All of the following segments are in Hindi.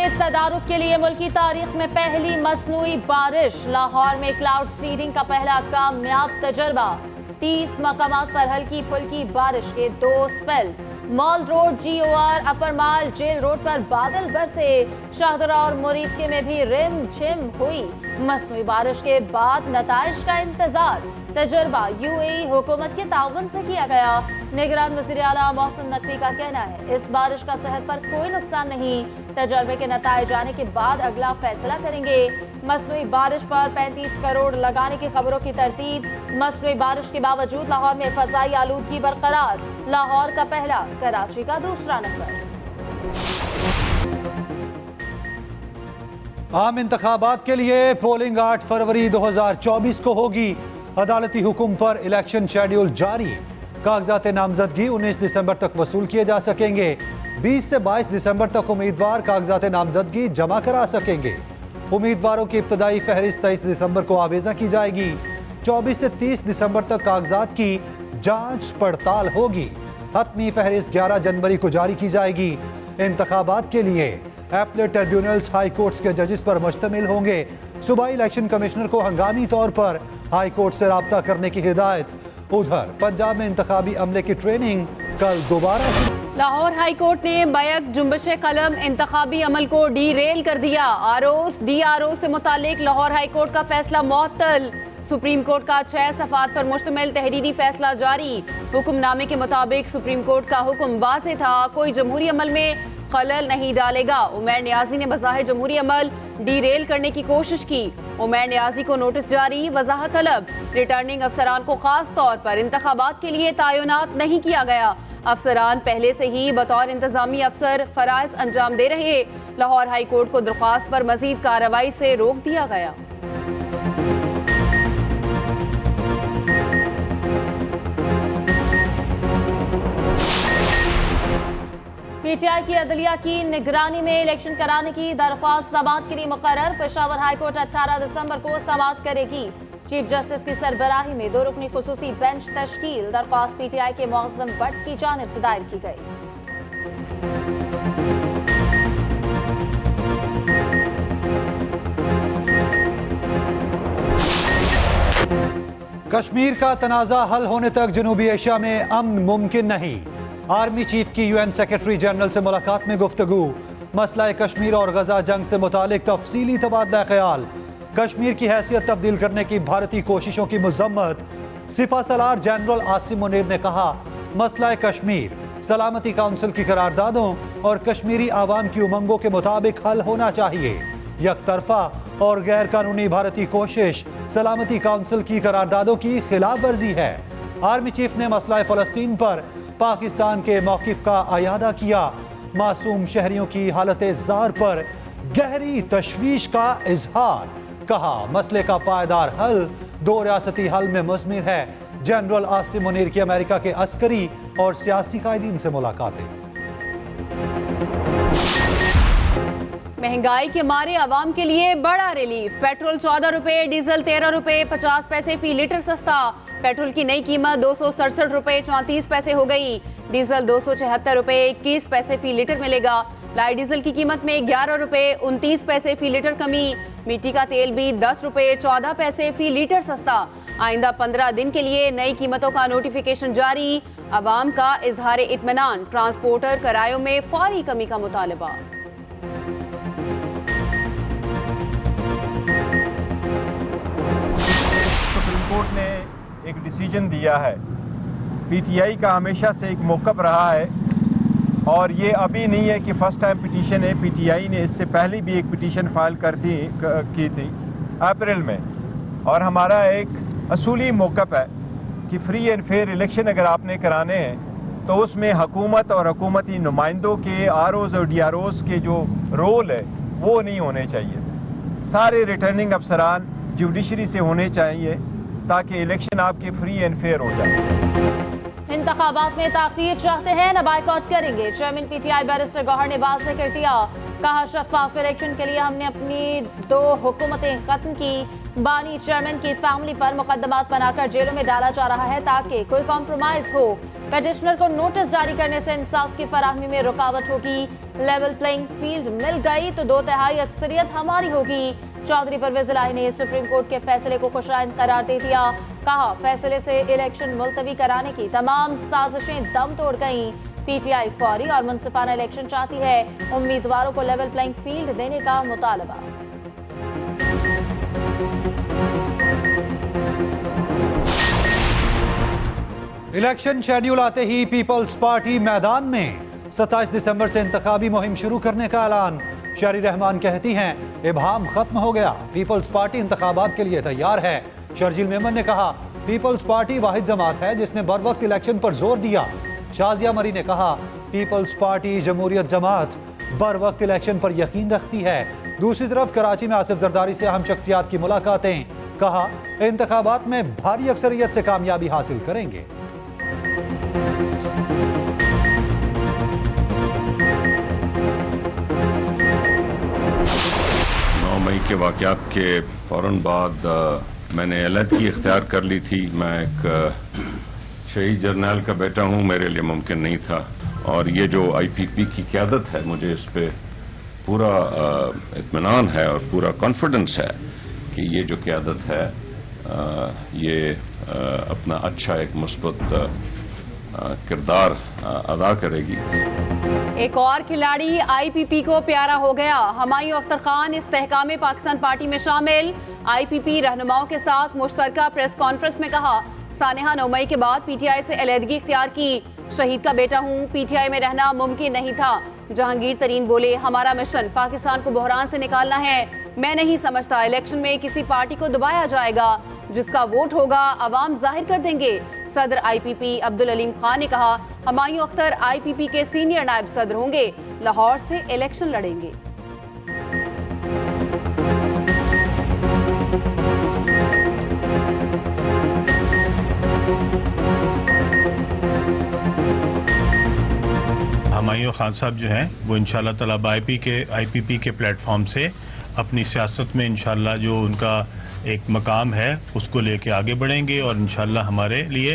के तदारुक के लिए मुल्की तारीख में पहली मसनूई बारिश। लाहौर में क्लाउड सीडिंग का पहला कामयाब तजर्बा। 30 मकामात पर हल्की फुल्की बारिश के 2 स्पेल। मॉल रोड, GOR, अपर माल, जेल रोड पर बादल बरसे। शाहदरा और मुरीदके में भी रिम झिम हुई। मसनूई बारिश के बाद नताइज का इंतजार। तजर्बा UAE हुकूमत के ताउन से किया गया। निगरान वज़ीर आला मोहसिन नकवी का कहना है इस बारिश का सेहत पर कोई नुकसान नहीं। तजर्बे के नताइज आने के बाद अगला फैसला करेंगे। मसनूई बारिश पर 35 करोड़ लगाने की खबरों की तरतीब। मसनूई बारिश के बावजूद लाहौर में फजाई आलूदगी बरकरार। लाहौर का पहला, कराची का दूसरा नंबर। आम इंतखाबात के लिए पोलिंग 8 फरवरी 2024 को होगी। अदालती हुक्म पर इलेक्शन शेड्यूल जारी। कागजात नामजदगी 19 दिसंबर तक वसूल किए जा सकेंगे। 20 से 22 दिसंबर तक उम्मीदवार कागजात नामजदगी जमा करा सकेंगे। उम्मीदवारों की इब्तदाई फहरिस्त 23 दिसंबर को आवेजा की जाएगी। 24 से 30 दिसंबर तक कागजात की जांच पड़ताल होगी। हतमी फहरिस्त 11 जनवरी को जारी की जाएगी। इंतखाबात के लिए एपलेट ट्रिब्यूनल्स हाई कोर्ट्स के जजेस पर मुश्तमिल होंगे। सूबाई इलेक्शन कमिश्नर को हंगामी तौर पर हाई कोर्ट से राब्ता करने की हिदायत। उधर पंजाब में इंतखाबी अमले की ट्रेनिंग कल दोबारा। लाहौर हाई कोर्ट ने बैक जुम्बश कलम इंतखाबी अमल को डीरेल कर दिया। आरओस DRO से मुतालिक लाहौर हाई कोर्ट का फैसला मुअत्तल। सुप्रीम कोर्ट का 6 सफ़ात पर मुश्तमिल तहरीरी फैसला जारी। हुक्मनामे के मुताबिक सुप्रीम कोर्ट का हुक्म वाज़ेह था, कोई जमहूरी अमल में खलल नहीं डालेगा। उमैर नियाजी ने बज़ाहिर जमहूरी अमल डीरेल करने की कोशिश की। उमैर नियाजी को नोटिस जारी, वजाहत तलब। रिटर्निंग अफसरान को खास तौर पर इंतखाबात के लिए तयनात नहीं किया गया। अफसरान पहले से ही बतौर इंतजामी अफसर फराइज अंजाम दे रहे। लाहौर हाई कोर्ट को दरख्वास्त पर मजीद कार्रवाई से रोक दिया गया। PTI की अदलिया की निगरानी में इलेक्शन कराने की दरख्वास्त समाअत के लिए मुकर्रर। पेशावर हाई कोर्ट 18 दिसंबर को समाअत करेगी। चीफ जस्टिस की सरबराही में 2 रुकनी खुसूसी बेंच तश्कील। दरख्वास्त PTI के मुअज़्ज़म भट्ट की जानिब से दायर की गई। कश्मीर का तनाज़ा हल होने तक जनूबी एशिया में अमन मुमकिन नहीं। आर्मी चीफ की UN सेक्रेटरी जनरल से मुलाकात में गुफ्तगू। मसला कश्मीर और गजा जंग से मुतालिक तफसीली तबादला ख्याल। कश्मीर की हैसियत तब्दील करने की भारतीय कोशिशों की मजम्मत। सिपा सलार जनरल आसिम मुनीर ने कहा मसला कश्मीर सलामती काउंसिल की करारदादों और कश्मीरी आवाम की उमंगों के मुताबिक हल होना चाहिए। यकतरफा और गैर कानूनी भारतीय कोशिश सलामती काउंसिल की करारदादों की खिलाफ वर्जी है। आर्मी चीफ ने मसला फ़लस्तीन पर पाकिस्तान के मौक़िफ़ का अयादा किया। मासूम शहरियों की हालत ज़ार पर गहरी तशवीश का इजहार। कहा मसले का पायदार हल 2 रियासती हल में मुज़मिर है। जनरल आसिम मुनीर की अमेरिका के अस्करी और सियासी कायदीन से मुलाकातें। महंगाई के मारे आवाम के लिए बड़ा रिलीफ। पेट्रोल 14 रुपए, डीजल 13 रुपए 50 पैसे फी लीटर सस्ता। पेट्रोल की नई कीमत 267 रुपए 34 पैसे हो गई। डीजल 276 रुपए 21 पैसे फी लीटर मिलेगा। लाइट डीजल की कीमत में 11 रुपए 29 पैसे फी लीटर कमी। मिट्टी का तेल भी 10 रुपए 14 पैसे फी लीटर सस्ता। आइंदा 15 दिन के लिए नई कीमतों का नोटिफिकेशन जारी। अवाम का इजहार इत्मीनान। ट्रांसपोर्टर किरायों में फौरी कमी का मुतालबा। सुप्रीम कोर्ट ने एक डिसीजन दिया है। PTI का हमेशा से एक मौक़िफ़ रहा है और ये अभी नहीं है कि फ़र्स्ट टाइम पिटीशन है। PTI ने इससे पहले भी एक पिटीशन फाइल की थी अप्रैल में। और हमारा एक असूली मौक़िफ़ है कि फ्री एंड फेयर इलेक्शन अगर आपने कराने हैं तो उसमें हुकूमत और हुकूमती नुमाइंदों के ROs और DROs के जो रोल है वो नहीं होने चाहिए। सारे रिटर्निंग अफसरान जुडिशरी से होने चाहिए ताकि इलेक्शन आपके फ्री एंड फेयर हो जाए। इंतखाबात में ताख़ीर चाहते हैं न बाइकआउट करेंगे। चेयरमैन PTI बैरिस्टर गौहर ने वाज़ेह कर दिया। कहा शफ़ाफ इलेक्शन के लिए हमने अपनी 2 हुकूमतें खत्म की। बानी चेयरमैन की फैमिली पर मुकदमात बनाकर जेलों में डाला जा रहा है ताकि कोई कॉम्प्रोमाइज हो। पेटिशनर को नोटिस जारी करने से इंसाफ की फराहमी में रुकावट होगी। लेवल प्लेइंग फील्ड मिल गई तो 2/3 अक्सरियत हमारी होगी। चौधरी परवेज इलाही ने सुप्रीम कोर्ट के फैसले को खुशआइंद करार दे दिया। कहा, फैसले से इलेक्शन मुलतवी कराने की तमाम साजिशें दम तोड़ गईं। पीटीआई फौरी और मुनसिफाना इलेक्शन चाहती है। उम्मीदवारों को लेवल प्लेइंग फील्ड देने का मुतालबा। इलेक्शन शेड्यूल आते ही पीपल्स पार्टी मैदान में 27 दिसंबर से इंतखाबी मुहिम शुरू करने का ऐलान। शहरी रहमान कहती हैं, इब्हाम खत्म हो गया, पीपल्स पार्टी इंतखाबात के लिए तैयार है। शर्जील मेमन ने कहा, पीपल्स पार्टी वाहिद जमात है जिसने बर वक्त इलेक्शन पर जोर दिया। शाजिया मरी ने कहा, पीपल्स पार्टी जमहूरियत जमात बर वक्त इलेक्शन पर यकीन रखती है। दूसरी तरफ कराची में आसिफ जरदारी से अहम शख्सियात की मुलाकातें। कहा, इंतखाबात में भारी अक्सरियत से कामयाबी हासिल करेंगे। 9 मई के वाक़यात के फ़ौरन बाद मैंने अलहदगी इख्तियार कर ली थी। मैं एक शहीद जर्नल का बेटा हूँ, मेरे लिए मुमकिन नहीं था। और ये जो IPP की क़यादत है, मुझे इस पर पूरा इत्मीनान है और पूरा कॉन्फिडेंस है कि ये जो क़यादत है ये अपना अच्छा एक मुस्बत किरदार अदा करेगी। एक और खिलाड़ी IPP को प्यारा हो गया। हमायूं अख्तर खान इस्तेहकाम पाकिस्तान पार्टी में शामिल। IPP रहनुमाओं के साथ मुश्तरका प्रेस कॉन्फ्रेंस में कहा, सानेहा 9 मई के बाद PTI से अलहदगी इख्तियार की। शहीद का बेटा हूँ, PTI में रहना मुमकिन नहीं था। जहांगीर तरीन बोले, हमारा मिशन पाकिस्तान को बहरान से निकालना है। मैं नहीं समझता इलेक्शन में किसी पार्टी को दबाया जाएगा। जिसका वोट होगा अवाम जाहिर कर देंगे। सदर IPP अब्दुल अलीम खान ने कहा, हमायूं अख्तर IPP के सीनियर नायब सदर होंगे, लाहौर से इलेक्शन लड़ेंगे। हमायूं खान साहब जो हैं वो इंशाल्लाह ताला IPP के प्लेटफॉर्म से अपनी सियासत में इंशाल्लाह जो उनका एक मकाम है उसको लेके आगे बढ़ेंगे और इंशाल्लाह हमारे लिए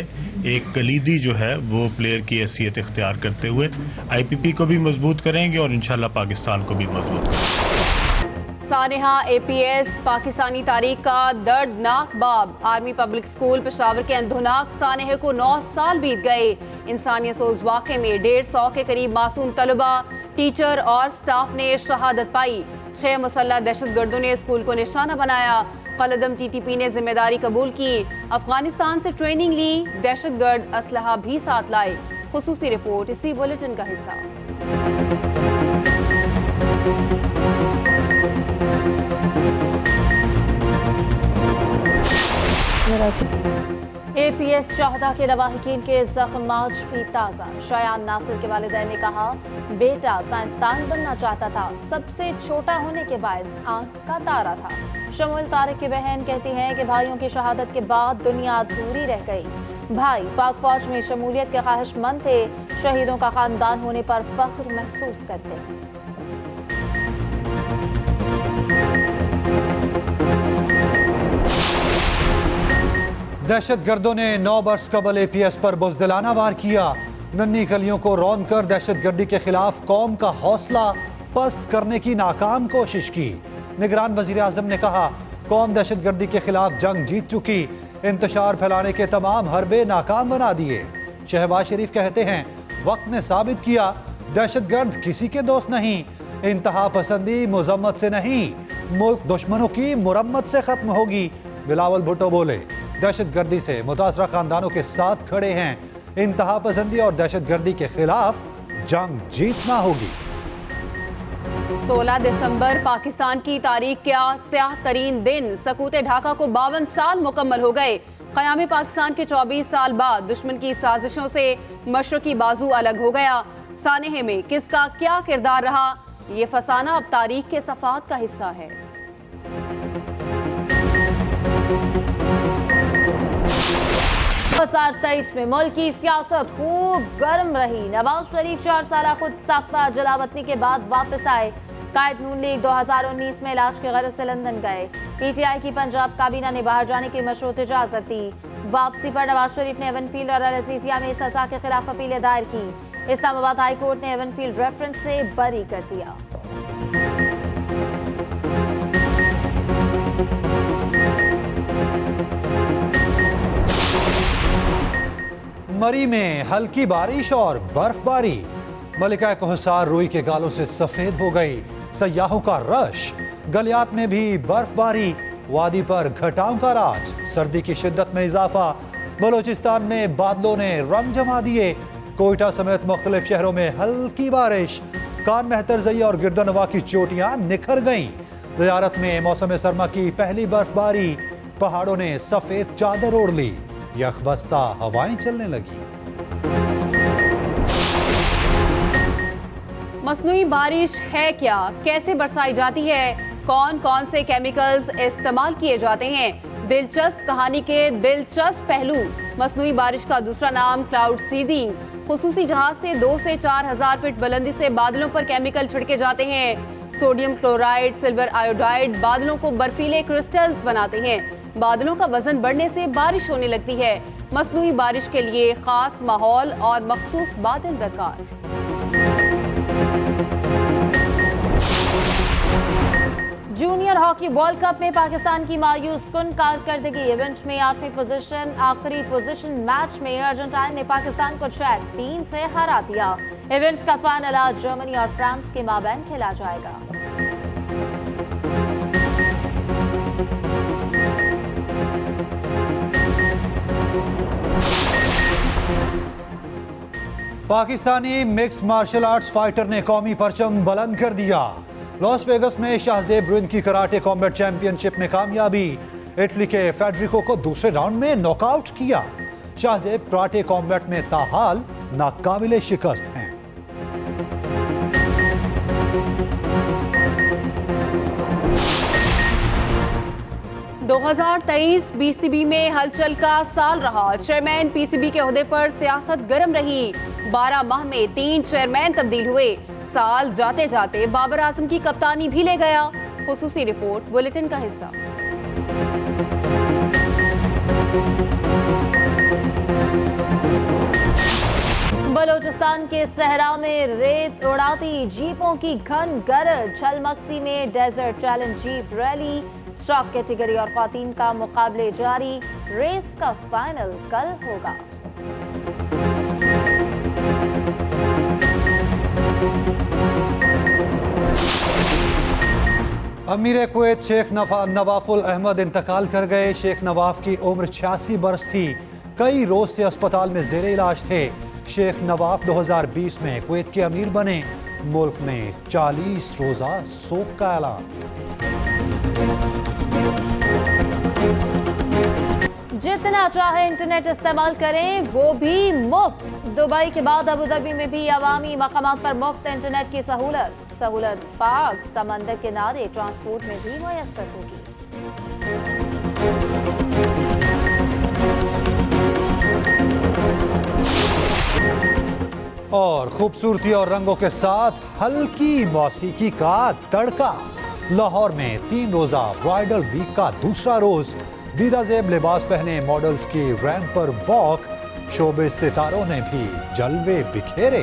एक कलीदी जो है वो प्लेयर की हैसियत इख्तियार करते हुए IPP को भी मजबूत करेंगे और इंशाल्लाह पाकिस्तान को भी मजबूत करेंगे। सानेहा APS पाकिस्तानी तारीख का दर्दनाक बाब। आर्मी पब्लिक स्कूल पेशावर के अंधोनाक सानेहे को 9 साल बीत गए। इंसानियत सोज वाक़े में 150 के करीब मासूम तलबा, टीचर और स्टाफ ने शहादत पाई। 6 मुसल्लह दहशतगर्दों ने स्कूल को निशाना बनाया। कलदम TTP ने जिम्मेदारी कबूल की, अफगानिस्तान से ट्रेनिंग ली, दहशतगर्द असलहा भी साथ लाए। खुसूसी रिपोर्ट इसी बुलेटिन का हिस्सा। APS शहदा के लवाहिकीन के जख्म आज भी ताज़ा। शयान नासिर के वालिदैन ने कहा, बेटा साइंसदान बनना चाहता था, सबसे छोटा होने के बायस आंख का तारा था। शमुल तारिक की बहन कहती हैं कि भाइयों की शहादत के बाद दुनिया अधूरी रह गई। भाई पाक फौज में शमूलियत के ख्वाहिशमंद थे, शहीदों का खानदान होने पर फख्र महसूस करते हैं। दहशतगर्दों ने 9 बरस कबल APS पर बुज़दिलाना वार किया। नन्ही कलियों को रौंद कर दहशतगर्दी के खिलाफ कौम का हौसला पस्त करने की नाकाम कोशिश की। निगरान वज़ीर आज़म ने कहा, कौम दहशतगर्दी के खिलाफ जंग जीत चुकी, इंतशार फैलाने के तमाम हरबे नाकाम बना दिए। शहबाज शरीफ कहते हैं, वक्त ने साबित किया दहशतगर्द किसी के दोस्त नहीं, इंतहा पसंदी मुजम्मत से नहीं, मुल्क दुश्मनों की मुरम्मत से खत्म होगी। बिलावल भुट्टो बोले, दहशतगर्दी से मुतासरा खानदानों के साथ खड़े हैं, इंतहा पसंदी और दहशतगर्दी के खिलाफ जंग जीतना होगी। 16 दिसंबर पाकिस्तान की तारीख का स्याह तरीन दिन। सकूते ढाका को 52 साल मुकम्मल हो गए। क़याम पाकिस्तान के 24 साल बाद दुश्मन की साजिशों से मशरकी बाजू अलग हो गया। सानेहे में किसका क्या किरदार रहा, ये फसाना अब तारीख के सफ़ात का हिस्सा है। 2023 में मुल्क की सियासत खूब गर्म रही। नवाज शरीफ 4 साल खुद साख्ता जलावतनी के बाद वापस आए। कायद नून लीग 2019 में इलाज की गरज से लंदन गए। पीटीआई की पंजाब काबीना ने बाहर जाने की मशरूत इजाजत दी। वापसी पर नवाज शरीफ ने एवनफील्ड और अल-अज़ीज़िया में सजा के खिलाफ अपीलें दायर की। इस्लामाबाद हाई कोर्ट ने एवनफील्ड रेफरेंस से बरी कर दिया। मरी में हल्की बारिश और बर्फबारी। मलिका कोहसार रुई के गालों से सफेद हो गई। सयाहों का रश। गलियात में भी बर्फबारी। वादी पर घटाओं का राज। सर्दी की शिद्दत में इजाफा। बलोचिस्तान में बादलों ने रंग जमा दिए। कोयटा समेत मुख्तलिफ शहरों में हल्की बारिश। कान मेहतरजई और गिरदनवा की चोटियां निखर गईं। ज़ियारत में मौसम सरमा की पहली बर्फबारी। पहाड़ों ने सफेद चादर ओढ़ ली। यखबस्ता हवाएं चलने लगी। मसनूई बारिश है क्या, कैसे बरसाई जाती है, कौन कौन से केमिकल्स इस्तेमाल किए जाते हैं, दिलचस्प कहानी के दिलचस्प पहलू। मसनूई बारिश का दूसरा नाम क्लाउड सीडिंग। खुसूसी जहाज से 2 से 4 हजार फीट बुलंदी से बादलों पर केमिकल छिड़के जाते हैं। सोडियम क्लोराइड, सिल्वर आयोडाइड बादलों को बर्फीले क्रिस्टल्स बनाते हैं। बादलों का वजन बढ़ने से बारिश होने लगती है। मसनूई बारिश के लिए खास माहौल और मखसूस बादल दरकार। जूनियर हॉकी वर्ल्ड कप में पाकिस्तान की मायूस कुन कारकर्दगी। इवेंट में 8वीं पोजीशन, आखिरी पोजीशन। मैच में अर्जेंटाइन ने पाकिस्तान को 6-3 से हरा दिया। इवेंट का फाइनल आज जर्मनी और फ्रांस के माबैन खेला जाएगा। Pakistani mix martial arts fighter ने कौमी परचम बुलंद कर दिया। लॉस वेगस में शाहजेब रिंद की कराटे कॉम्बैट चैंपियनशिप में कामयाबी। इटली के फेडरिको को दूसरे राउंड में नॉकआउट किया। शाहजेब कराटे कॉम्बैट में ताहाल नाकाबिले शिकस्त हैं। दो 2023 पीसीबी में हलचल का साल रहा। चेयरमैन पीसीबी के ओहदे पर सियासत गर्म रही। 12 माह में 3 चेयरमैन तब्दील हुए। साल जाते जाते बाबर आजम की कप्तानी भी ले गया। खुसूसी रिपोर्ट बुलेटिन का हिस्सा। बलोचिस्तान के सहरा में रेत उड़ाती जीपों की घन गरज। झलमक्सी में desert challenge jeep rally. Stock category और ख्वातीन का मुकाबले जारी। रेस का फाइनल कल होगा। अमीर कुवैत शेख नवाफुल अहमद इंतकाल कर गए। शेख नवाफ की उम्र 86 बरस थी। कई रोज से अस्पताल में जेर इलाज थे। शेख नवाफ 2020 में कुवैत के अमीर बने। मुल्क में 40 रोजा सोग का ऐलान। जितना चाहे इंटरनेट इस्तेमाल करें, वो भी मुफ्त। दुबई के बाद अबू धाबी में भी अवामी मकामात पर मुफ्त इंटरनेट की सहूलत पार्क समंदर किनारे ट्रांसपोर्ट में भी मुयस्सर होगी। और खूबसूरती और रंगों के साथ हल्की मौसीकी का तड़का। लाहौर में 3 रोजा ब्राइडल वीक का दूसरा रोज। दीदा ज़ेब लिबास पहने मॉडल्स की रैंप पर वॉक। शोबे सितारों ने भी जलवे बिखेरे।